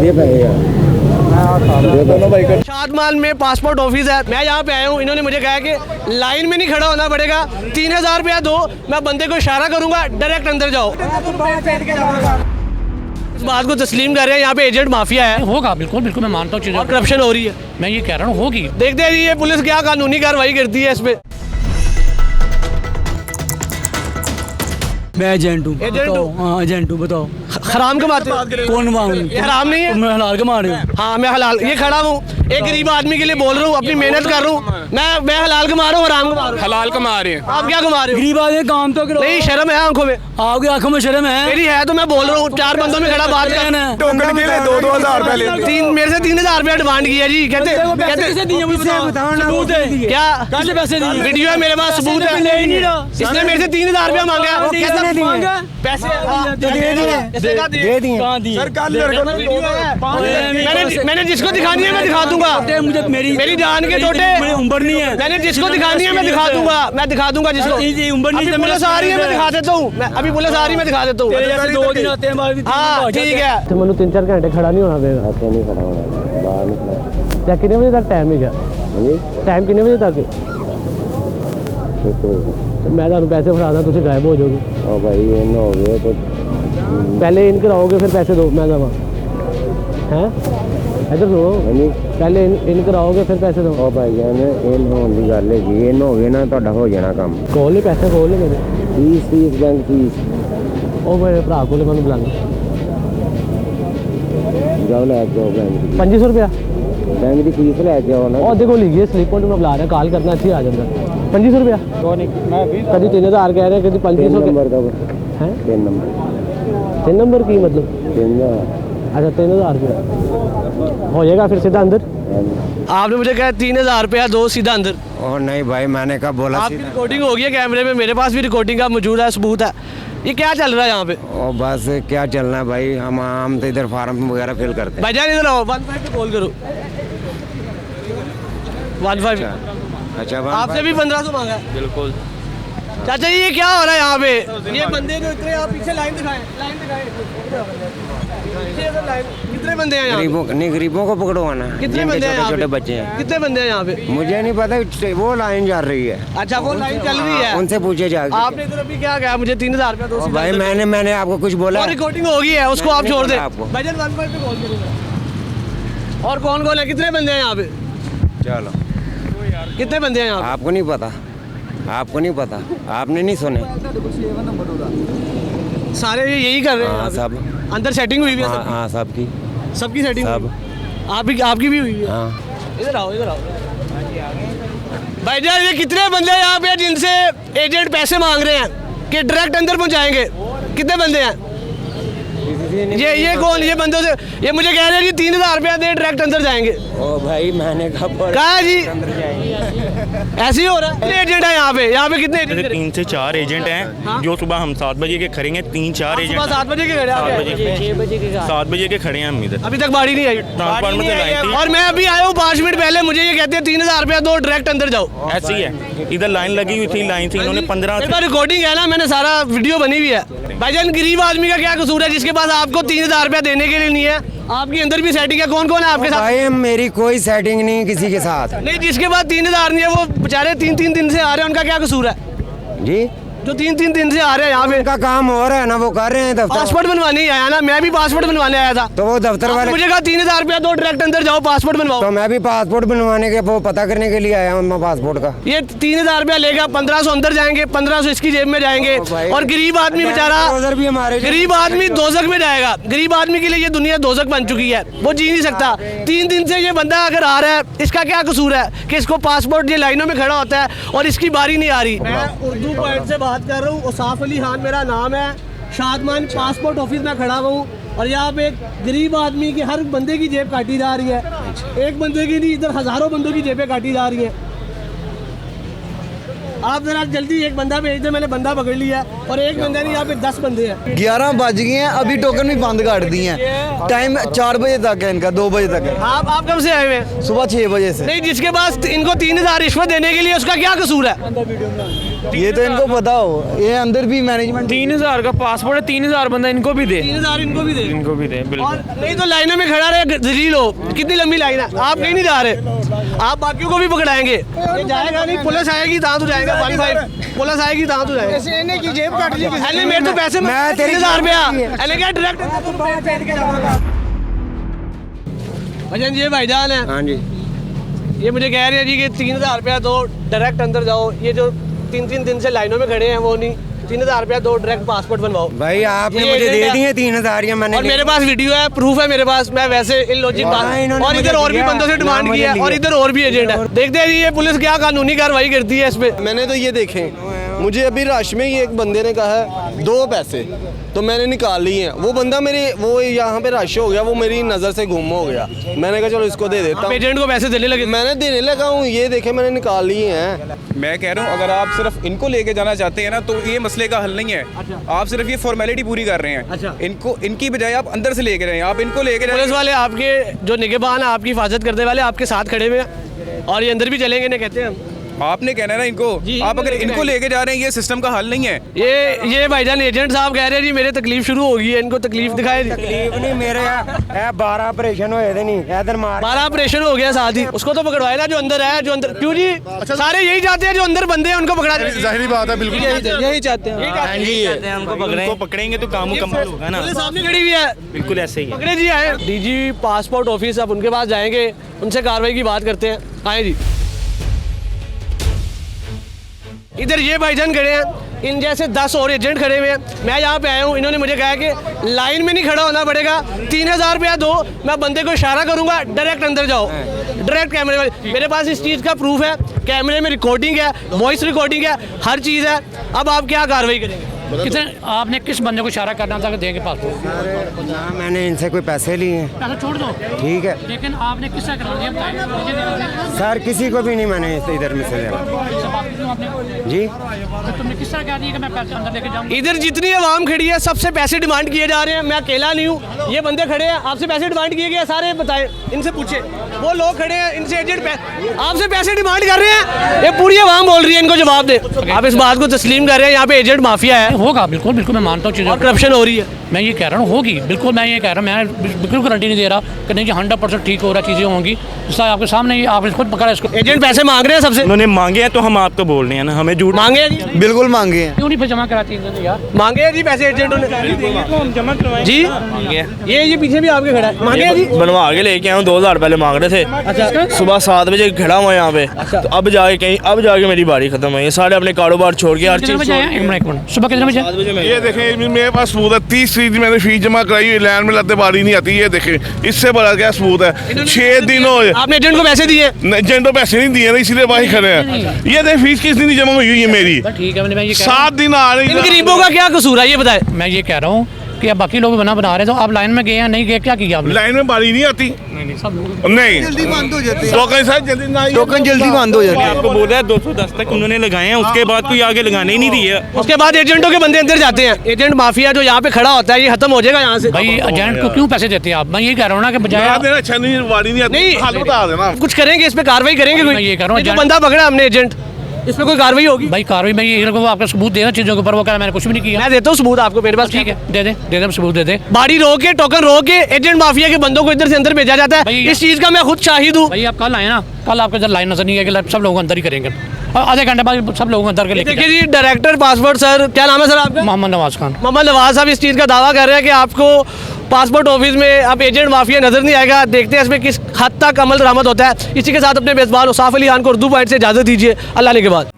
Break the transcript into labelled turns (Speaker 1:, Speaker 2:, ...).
Speaker 1: ये पैसे यार
Speaker 2: शादमाल में पासपोर्ट ऑफिस है, मैं यहाँ पे आया हूँ। इन्होंने मुझे कहा कि लाइन में नहीं खड़ा होना पड़ेगा, 3000 रुपया दो, मैं बंदे को इशारा करूंगा डायरेक्ट अंदर जाओ। इस बात को तस्लीम कर रहे हैं यहाँ पे एजेंट माफिया है।
Speaker 3: होगा, बिल्कुल बिल्कुल मैं मानता हूँ चीज़ें,
Speaker 2: और करप्शन हो रही है।
Speaker 3: मैं ये कह रहा हूँ होगी।
Speaker 2: देखते हैं ये पुलिस क्या कानूनी कार्रवाई करती है इस पे।
Speaker 4: मैं एजेंट हूँ।
Speaker 2: एजेंट हूँ?
Speaker 4: हाँ एजेंट हूँ, बताओ।
Speaker 2: हराम कमाते हो?
Speaker 4: कौन मांग?
Speaker 2: ये हराम नहीं है?
Speaker 4: मैं हलाल कमा रहा हूँ।
Speaker 2: हाँ मैं हलाल, ये खड़ा हूँ एक गरीब आदमी के लिए बोल रहा हूँ, अपनी मेहनत कर रहा हूँ। मैं हलाल कमा रहा हूँ, हराम कमा रहा हूँ।
Speaker 5: हलाल कमा रहे हैं।
Speaker 2: आप क्या कमा रहे हो?
Speaker 4: गरीब आदमी काम तो करो।
Speaker 2: नहीं शर्म है आंखों में?
Speaker 4: आपकी आंखों में शर्म है?
Speaker 2: मेरी है तो मैं बोल रहा हूँ, 4 बंदों में खड़ा बात करना है।
Speaker 5: टोकन के लिए 2-2 हज़ार रुपए लेते हैं।
Speaker 2: तीन मेरे से 3000 रुपया डिमांड किया जी। कहते क्या
Speaker 4: पैसे दिए?
Speaker 2: वीडियो है मेरे पास, सबूत है। इसने मेरे से 3000 रुपया मांगा। पैसे
Speaker 4: दे दिए।
Speaker 5: सर कल लड़कों ने
Speaker 2: मैंने जिसको दिखानी है मैं दिखा दूंगा।
Speaker 4: मुझे मेरी
Speaker 2: जान के टोटे
Speaker 4: मेरी उम्र नहीं है।
Speaker 2: मैंने जिसको दिखानी है मैं दिखा दूंगा जिसको।
Speaker 4: उम्र नहीं है।
Speaker 2: पुलिस आ रही है मैं दिखा देता हूँ। अभी पुलिस आ रही है मैं दिखा देता हूँ।
Speaker 4: 2 दिन आते हैं बाद।
Speaker 2: हाँ ठीक है।
Speaker 1: तो मैंने 3-4 घंटे खड़ा नहीं होना पड़ेगा। ऐसे नहीं खड़ा होना, बाहर निकला। क्या कितने बजे तक टाइम है? क्या टाइम कितने बजे तक? मैं ਤੁਹਾਨੂੰ पैसे फड़ा दा, तुम गायब हो जाओगे। ओ भाई ये ना हो गया तो पहले इन कराओगे फिर पैसे दो, मैं जावा हैं इधर दो। पहले इन कराओगे फिर पैसे दो। ओ भाई जान इन होने की गल है, इन हो गए ना ਤੁਹਾਡਾ ਹੋ ਜਾਣਾ ਕੰਮ। ਕੋਲ ले पैसे ਕੋਲ ले मेरे फीस बैंक फीस। ओ मेरे भरा को ले, मैं बुलाना जाओ ले आओ बैंक 2500 रुपया बैंक की फीस ले आओ ना। और देखो लीजिए स्लिप में बुला रहे हैं, कॉल करना अच्छी आ जाता। 2500 रुपया कभी 3000 कह रहे हैं, कभी 2500 नंबर का है। 3 नंबर की मतलब अच्छा 3000 रुपया हो जाएगा, फिर सीधा अंदर। आपने मुझे कहा 3000 रुपया दो, सीधा अंदर।
Speaker 6: और नहीं भाई मैंने कहा बोला।
Speaker 2: आपकी रिकॉर्डिंग हो गई है कैमरे में, मेरे पास भी रिकॉर्डिंग का मौजूद है, सबूत है। ये क्या चल रहा है यहाँ पे?
Speaker 6: और बस क्या चलना है भाई, हम तो इधर फार्म वगैरह फिल करते हैं।
Speaker 2: भाईजान इधर आओ, 15 पे कॉल करो। 15
Speaker 6: अच्छा
Speaker 2: आपसे भी 1500 मांगा है।
Speaker 5: बिल्कुल।
Speaker 2: चाचा जी ये क्या हो रहा है यहाँ पे? ये बंदे जो इतने, आप पीछे लाइन दिखाएं। कितने बंदे हैं यहाँ पे?
Speaker 6: गरीबों को पकड़वाना।
Speaker 2: कितने बंदे हैं?
Speaker 6: छोटे बच्चे हैं।
Speaker 2: कितने बंदे हैं यहाँ पे?
Speaker 6: मुझे नहीं पता, वो लाइन जा रही है।
Speaker 2: अच्छा वो लाइन चल रही है,
Speaker 6: उनसे पूछे जाके।
Speaker 2: आपने इधर अभी क्या कहा? मुझे 3000 रुपया दो।
Speaker 6: भाई मैंने आपको कुछ बोला?
Speaker 2: रिकॉर्डिंग हो गई है, उसको आप छोड़ दे।
Speaker 6: आपको
Speaker 2: भाईजान 15 पे कॉल करूँगा। और कौन कौन है? कितने बंदे हैं यहाँ पे?
Speaker 6: चलो
Speaker 2: कितने बंदे हैं यहाँ पे?
Speaker 6: आपको नहीं पता, आपको नहीं पता, आपने नहीं सुने।
Speaker 2: सारे यही कर रहे हैं
Speaker 6: हाँ
Speaker 2: यहाँ पे?
Speaker 6: सब
Speaker 2: अंदर सेटिंग हुई है?
Speaker 6: हाँ सबकी
Speaker 2: सबकी सेटिंग
Speaker 6: सब।
Speaker 2: आपकी भी हुई है?
Speaker 6: हाँ
Speaker 2: इधर आओ इधर आओ। भाईजान ये कितने बंदे हैं यहाँ पे जिनसे एजेंट पैसे मांग रहे हैं कि डायरेक्ट अंदर पहुँचाएंगे? कितने बंदे हैं? ये कौन? ये बंदों से ये मुझे कह रहे हैं जी 3000 रुपया दे डायरेक्ट अंदर जाएंगे।
Speaker 6: ओ भाई मैंने
Speaker 2: कहा जी ऐसे ही हो रहा है। कितने एजेंट है यहाँ पे? यहाँ पे कितने एजेंट?
Speaker 7: 3 से 4 एजेंट हैं।
Speaker 2: हाँ?
Speaker 7: जो सुबह हम 7 बजे के खड़ेंगे, 3-4 एजेंट
Speaker 2: 7 बजे के खड़े हैं?
Speaker 7: 7 बजे के खड़े हैं हम इधर।
Speaker 2: अभी तक बाड़ी नहीं आई।
Speaker 7: ट्रांसफार्मर से लाइन थी
Speaker 2: और मैं अभी आया हूँ 5 मिनट पहले, मुझे ये कहते हैं 3000 रुपया दो डायरेक्ट अंदर जाओ।
Speaker 7: ऐसी है, इधर लाइन लगी हुई थी, लाइन थी, इन्होंने 15
Speaker 2: रिकॉर्डिंग है ना, मैंने सारा वीडियो बनी हुई है। भाईजान गरीब आदमी का क्या कसूर है जिसके पास आपको 3000 रुपया देने के लिए नहीं है? आपकी अंदर भी सेटिंग है। कौन कौन है आपके साथ?
Speaker 6: भाई मेरी कोई सेटिंग नहीं किसी के साथ।
Speaker 2: नहीं जिसके पास 3000 नहीं है, वो बेचारे 3-3 दिन से आ रहे हैं, उनका क्या कसूर है?
Speaker 6: जी
Speaker 2: जो 3-3 दिन से आ रहे हैं यहाँ पे,
Speaker 6: उनका काम हो रहा है ना, वो कर रहे हैं दफ्तर।
Speaker 2: पासपोर्ट बनवाने ही आया ना, मैं भी पासपोर्ट बनवाने आया था।
Speaker 6: तो वो दफ्तर वाले
Speaker 2: मुझे कहा 3000 रुपया दो डायरेक्ट अंदर जाओ पासपोर्ट बनवाओ।
Speaker 6: तो मैं भी पासपोर्ट बनवाने के वो पता करने के लिए आया हूँ मैं पासपोर्ट का।
Speaker 2: ये 3000 रुपया लेगा, 1500 अंदर जाएंगे, 1500 इसकी जेब में जाएंगे। और गरीब आदमी बेचारा,
Speaker 6: भी हमारे
Speaker 2: गरीब आदमी दोजक में जाएगा। गरीब आदमी के लिए ये दुनिया दोजक बन चुकी है, वो जी नहीं सकता। 3 दिन से ये बंदा अगर आ रहा है, इसका क्या कसूर है कि इसको पासपोर्ट ये लाइनों में खड़ा होता है और इसकी बारी नहीं आ रही? मैं उर्दू पॉइंट से बात कर रहा हूँ, उसाफ अली खान मेरा नाम है, शादमान पासपोर्ट ऑफिस में खड़ा हूँ। और यहाँ पे एक गरीब आदमी की हर बंदे की जेब काटी जा रही है। एक बंदे की नहीं, इधर हजारों बंदों की जेबें काटी जा रही हैं। आप जरा जल्दी एक बंदा भेज दे, मैंने बंदा पकड़ लिया। और एक बंदा नहीं, यहाँ पे 10 बंदे हैं।
Speaker 4: 11 बज गए हैं, अभी टोकन भी बंद कर दिए हैं। टाइम 4 बजे तक है इनका, 2 बजे तक है।
Speaker 2: आप कब से आए हुए हैं?
Speaker 4: सुबह 6 बजे से।
Speaker 2: नहीं जिसके पास इनको 3000 रिश्वत देने के लिए, उसका क्या कसूर है?
Speaker 4: ये तो इनको पता हो, ये अंदर भी मैनेजमेंट
Speaker 8: 3000 का पासपोर्ट है, 3000 बंदा इनको भी दे,
Speaker 2: 3000 इनको भी दे,
Speaker 8: इनको भी दे
Speaker 2: और
Speaker 8: बिल्कुल।
Speaker 2: नहीं तो लाइनों में खड़ा रहे जलील हो। कितनी लंबी लाइन है, आप कहीं नहीं जा रहे, आप बाकियों को भी पकड़ाएंगे। ये जाएगा नहीं, पुलिस आएगी तहाँ तो जाएगा, 15 पुलिस आएगी तहाँ तो जाएगा। की जेब काट ली, मेरे तो पैसे 3000 रुपया क्या डायरेक्ट भजन जी भाईजान है।
Speaker 6: हाँ जी।
Speaker 2: ये मुझे कह रहे हैं जी कि 3000 रुपया दो डायरेक्ट अंदर जाओ। ये जो 3-3 दिन से लाइनों में खड़े हैं वो नहीं, 3000 रुपया दो डायरेक्ट पासपोर्ट बनवाओ।
Speaker 6: भाई आपने
Speaker 2: ये
Speaker 6: मुझे दे
Speaker 2: एजेंट
Speaker 6: दिए 3000 या मैंने
Speaker 2: और मेरे पास वीडियो है, प्रूफ है मेरे पास। मैं वैसे इन लॉजिक बात और इधर और भी बंदों से डिमांड की है और इधर और भी एजेंट है। देखते हैं जी ये पुलिस क्या कानूनी कार्रवाई करती है इस पे।
Speaker 9: मैंने तो ये देखे, मुझे अभी रश में ही एक बंदे ने कहा है 2 पैसे, तो मैंने निकाल लिए हैं। वो बंदा मेरे वो यहाँ पे रश हो गया, वो मेरी नज़र से गुम हो गया। मैंने कहा चलो इसको दे देता हूँ।
Speaker 2: एजेंट को पैसे देने लगे?
Speaker 9: मैंने देने लगा हूँ, ये देखे मैंने निकाल लिए हैं।
Speaker 5: मैं कह रहा हूँ अगर आप सिर्फ इनको लेके जाना चाहते हैं ना तो ये मसले का हल नहीं है। आप सिर्फ ये फॉर्मेलिटी पूरी कर रहे हैं। इनको इनकी बजाय आप अंदर से लेके जाएं, आप इनको लेके
Speaker 2: पुलिस वाले आपके जो निगहबान है, आपकी हिफाजत करने वाले आपके साथ खड़े हुए हैं और ये अंदर भी चलेंगे नहीं कहते हैं।
Speaker 5: आपने कहना है ना इनको, आप अगर इनको लेके जा रहे हैं ये सिस्टम का हल नहीं है।
Speaker 2: ये भाईजान एजेंट साहब कह रहे हैं जी मेरे तकलीफ शुरू हो गई है, इनको तकलीफ दिखाए।
Speaker 6: तकलीफ नहीं मेरे 12 ऑपरेशन होए थे नहीं इधर मार
Speaker 2: 12 ऑपरेशन हो गया साथ ही। उसको तो पकड़वाए ना जो अंदर है, जो अंदर क्यों जी सारे यही चाहते हैं जो अंदर बंदे हैं उनको पकड़ा दे।
Speaker 9: जाहिर बात है, बिल्कुल
Speaker 4: यही चाहते हैं।
Speaker 7: उनको पकड़ेंगे तो काम मुकम्मल होगा ना।
Speaker 2: पुलिस सामने खड़ी हुई है,
Speaker 7: बिल्कुल ऐसे ही है।
Speaker 2: पकड़े जी आए डीजी पासपोर्ट ऑफिस, अब उनके पास जाएंगे, उनसे कार्रवाई की बात करते हैं। आए जी, इधर ये भाईजान खड़े हैं, इन जैसे 10 और एजेंट खड़े हुए हैं। मैं यहाँ पे आया हूँ, इन्होंने मुझे कहा कि लाइन में नहीं खड़ा होना पड़ेगा, 3000 रुपया दो, मैं बंदे को इशारा करूँगा डायरेक्ट अंदर जाओ। डायरेक्ट कैमरे वाले मेरे पास इस चीज़ का प्रूफ है, कैमरे में रिकॉर्डिंग है, वॉइस रिकॉर्डिंग है, हर चीज़ है। अब आप क्या कार्रवाई करेंगे?
Speaker 3: कितने आपने किस बंदे को इशारा करना था कि देंगे पासपोर्ट?
Speaker 6: ना मैंने इनसे कोई पैसे लिए हैं।
Speaker 3: पैसा छोड़ दो,
Speaker 6: ठीक है,
Speaker 3: लेकिन आपने किससे करा दिया बताइए, मुझे देना था।
Speaker 6: सर किसी को भी नहीं मैंने इधर में से लेना।
Speaker 3: इससे बात क्यों आपने?
Speaker 6: जी
Speaker 3: तो तुमने किस तरह कह दिया कि मैं पैसे अंदर लेके जाऊँ?
Speaker 2: इधर जितनी आवाम खड़ी है सबसे पैसे डिमांड किए जा रहे हैं। मैं अकेला नहीं हूँ, ये बंदे खड़े हैं, आपसे पैसे डिमांड किए गए सारे, बताएं इनसे पूछे। वो लोग खड़े हैं, इनसे एजेंट आपसे पैसे डिमांड कर रहे हैं, ये पूरी आवाम बोल रही है, इनको जवाब दे। आप इस बात को तस्लीम कर रहे हैं यहाँ पे एजेंट माफिया है?
Speaker 3: होगा, बिल्कुल बिल्कुल मैं मानता हूँ चीज़ें,
Speaker 2: और करप्शन हो रही है।
Speaker 3: मैं ये कह रहा हूँ होगी, बिल्कुल मैं ये कह रहा हूँ, मैं बिल्कुल गारंटी नहीं दे रहा कि नहीं जी 100% ठीक हो रहा, चीज़ें होंगी। इसका आपके सामने ही आपने खुद पकड़ा इसको।
Speaker 2: एजेंट पैसे मांग रहे हैं सबसे,
Speaker 7: उन्होंने मांगे हैं तो हम आपको बोल रहे हैं ना, हमें झूठ
Speaker 2: मांगे हैं जी,
Speaker 4: बिल्कुल मांगे हैं।
Speaker 3: क्यों नहीं फिर जमा कराती हैं यार?
Speaker 2: मांगे हैं जी पैसे एजेंटों ने
Speaker 7: जमा करवाए
Speaker 2: जी। ये पीछे भी आपके खड़ा है, मांगे हैं जी।
Speaker 7: बनवा के लेके आया हूँ, 2000 पहले मांग रहे थे।
Speaker 2: अच्छा,
Speaker 7: सुबह 7 बजे खड़ा हुआ यहाँ पे, तो अब जाके मेरी बारी खत्म हुई है। सारे अपने कारोबार छोड़ के हर
Speaker 3: कितने
Speaker 7: चीज
Speaker 3: बजे आया? एक मिनट, सुबह कितने बजे?
Speaker 5: ये देखें मेरे पास सबूत है, 30 फीसदी मैंने फीस जमा कराई, लाइन में लगते बारी नहीं आती। ये देखें, इससे बड़ा क्या सबूत है। 6 दिन हो
Speaker 2: आपने एजेंट को पैसे दिए?
Speaker 5: एजेंट को पैसे नहीं दिए ना, इसलिए वही खड़े हैं। ये देख फीस किस दिन जमा हुई है मेरी,
Speaker 3: ठीक है, मैं ये
Speaker 5: 7 दिन आ रही
Speaker 2: इन गरीबों का क्या कसूर है ये बताए?
Speaker 3: मैं ये कह रहा हूँ कि अब बाकी लोग बना रहे हैं, तो आप लाइन में गए या नहीं गए, क्या किया आपने?
Speaker 5: लाइन में बारी नहीं आती, नहीं
Speaker 4: जल्दी बंद हो जाती है,
Speaker 5: टोकन शायद जल्दी ना,
Speaker 4: टोकन जल्दी बंद हो जाती है।
Speaker 7: आपको बोल रहा है 210 तक उन्होंने लगाए हैं, उसके बाद कोई आगे लगाने ही नहीं दिए।
Speaker 2: उसके बाद एजेंटों के बंदे अंदर जाते हैं। एजेंट माफिया जो यहाँ पे खड़ा होता है, ये खत्म हो जाएगा यहाँ से।
Speaker 3: भाई एजेंट को क्यों पैसे देते हैं आप? मैं ये कह रहा हूँ ना कि बजाय
Speaker 5: देना अच्छा नहीं, बारी नहीं आती,
Speaker 2: नहीं,
Speaker 5: हाल बता देना।
Speaker 2: कुछ करेंगे इस पे, कार्रवाई करेंगे कोई?
Speaker 3: मैं ये कह रहा हूँ,
Speaker 2: जो बंदा पकड़ा हमने एजेंट, इस पे कोई कार्रवाई होगी?
Speaker 3: भाई कार्रवाई में ये वो आपका सबूत देना चीज़ों के ऊपर, वो कह रहा मैंने कुछ भी नहीं किया।
Speaker 2: मैं देता हूँ सबूत आपको, मेरे पास
Speaker 3: ठीक है, दे दे सबूत दे दे।
Speaker 2: बाड़ी रोक के, टोकन रोक के एजेंट माफिया के बंदों को इधर से अंदर भेजा जाता है। इस चीज का मैं खुद शाहिद हूँ।
Speaker 3: भाई आप कल आए ना, कल आपको इधर लाइन नजर नहीं है कि सब लोगों को अंदर ही करेंगे, और आधे घंटे बाद सब लोगों को अंदर के लेके
Speaker 2: देखिए जी, डायरेक्टर पासपोर्ट सर, क्या नाम है सर आपका?
Speaker 3: मोहम्मद नवाज खान।
Speaker 2: मोहम्मद नवाज साहब इस चीज़ का दावा कर रहे हैं कि आपको पासपोर्ट ऑफिस में अब एजेंट माफिया नजर नहीं आएगा। देखते हैं इसमें किस हद तक अमल दरामद होता है। इसी के साथ अपने मेजबान उसाफ अली खान को उर्दू पॉइंट से इजाज़त दीजिए। अल्लाह ने के बाद।